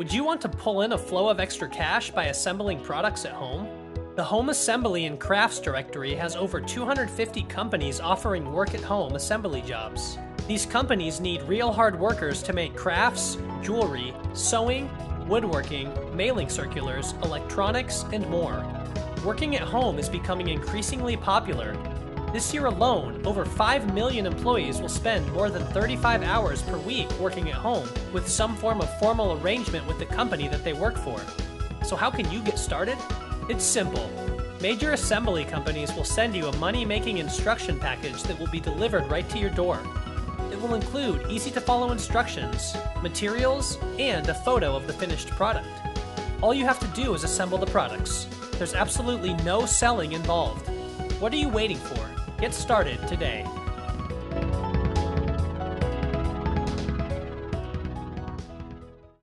Would you want to pull in a flow of extra cash by assembling products at home? The Home Assembly and Crafts directory has over 250 companies offering work-at-home assembly jobs. These companies need real hard workers to make crafts, jewelry, sewing, woodworking, mailing circulars, electronics, and more. Working at home is becoming increasingly popular. This year alone, over 5 million employees will spend more than 35 hours per week working at home with some form of formal arrangement with the company that they work for. So how can you get started? It's simple. Major assembly companies will send you a money-making instruction package that will be delivered right to your door. It will include easy-to-follow instructions, materials, and a photo of the finished product. All you have to do is assemble the products. There's absolutely no selling involved. What are you waiting for? Get started today.